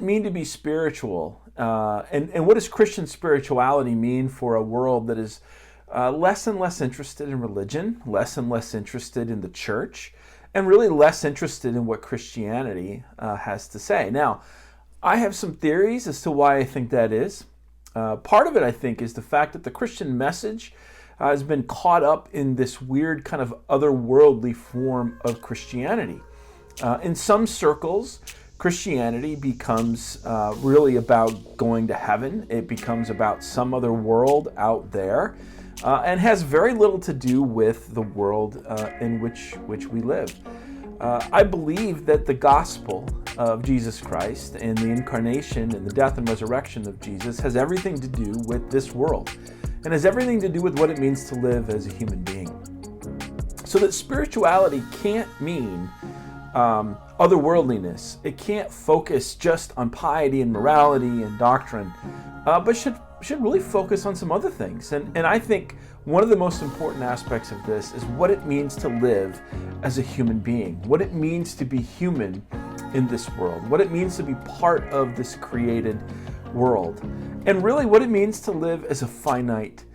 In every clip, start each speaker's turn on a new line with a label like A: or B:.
A: mean to be spiritual? And what does Christian spirituality mean for a world that is less and less interested in religion, less and less interested in the church, and really less interested in what Christianity has to say? Now, I have some theories as to why I think that is. Part of it, I think, is the fact that the Christian message has been caught up in this weird kind of otherworldly form of Christianity. In some circles, Christianity becomes really about going to heaven. It becomes about some other world out there, and has very little to do with the world in which we live. I believe that the gospel of Jesus Christ and the incarnation and the death and resurrection of Jesus has everything to do with this world, and has everything to do with what it means to live as a human being. So that spirituality can't mean otherworldliness. It can't focus just on piety and morality and doctrine, but should really focus on some other things. And I think one of the most important aspects of this is what it means to live as a human being, what it means to be human in this world, what it means to be part of this created world, and really what it means to live as a finite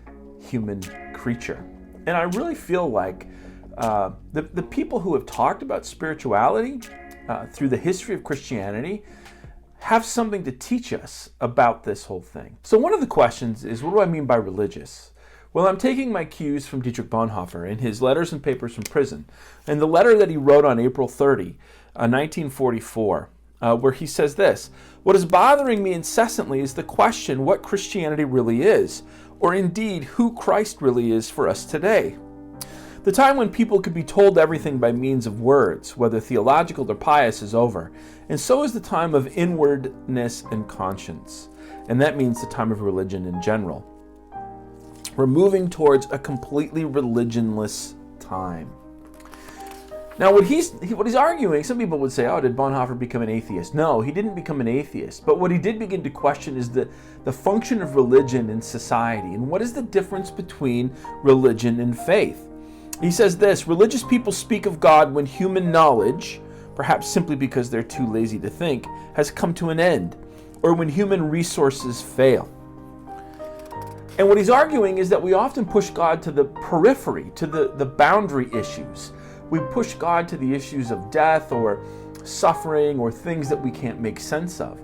A: human creature. And I really feel like the people who have talked about spirituality through the history of Christianity have something to teach us about this whole thing. So one of the questions is, what do I mean by religious? Well, I'm taking my cues from Dietrich Bonhoeffer in his Letters and Papers from Prison, and the letter that he wrote on April 30, 1944, where he says this: "What is bothering me incessantly is the question what Christianity really is, or indeed who Christ really is for us today. The time when people could be told everything by means of words, whether theological or pious, is over, and so is the time of inwardness and conscience." And that means the time of religion in general. We're moving towards a completely religionless time. Now, what he's arguing, some people would say, oh, did Bonhoeffer become an atheist? No, he didn't become an atheist. But what he did begin to question is the function of religion in society, and what is the difference between religion and faith. He says this: religious people speak of God when human knowledge, perhaps simply because they're too lazy to think, has come to an end, or when human resources fail. And what he's arguing is that we often push God to the periphery, to the boundary issues. We push God to the issues of death or suffering or things that we can't make sense of.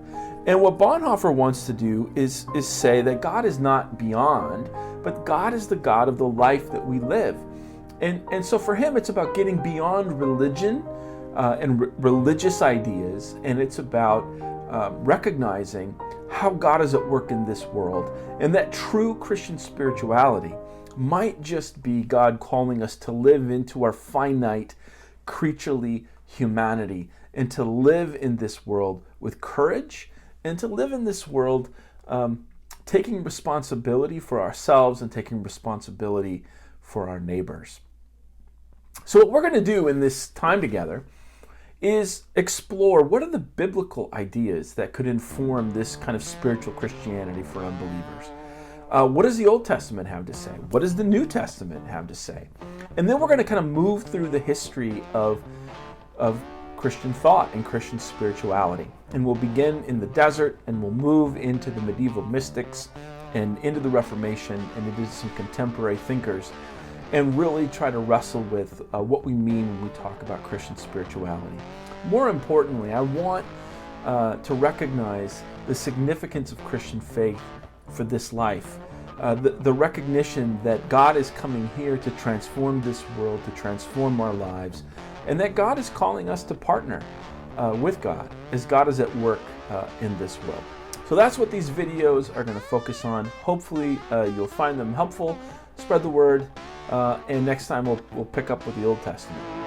A: And what Bonhoeffer wants to do is say that God is not beyond, but God is the God of the life that we live. And so for him, it's about getting beyond religion and religious ideas, and it's about recognizing how God is at work in this world, and that true Christian spirituality might just be God calling us to live into our finite, creaturely humanity, and to live in this world with courage, and to live in this world taking responsibility for ourselves and taking responsibility for our neighbors. So what we're going to do in this time together is explore what are the biblical ideas that could inform this kind of spiritual Christianity for unbelievers. What does the Old Testament have to say? What does the New Testament have to say? And then we're going to kind of move through the history of Christian thought and Christian spirituality. And we'll begin in the desert, and we'll move into the medieval mystics and into the Reformation and into some contemporary thinkers, and really try to wrestle with what we mean when we talk about Christian spirituality. More importantly, I want to recognize the significance of Christian faith for this life. The recognition that God is coming here to transform this world, to transform our lives, and that God is calling us to partner with God as God is at work in this world. So that's what these videos are going to focus on. Hopefully you'll find them helpful. Spread the word, and next time we'll pick up with the Old Testament.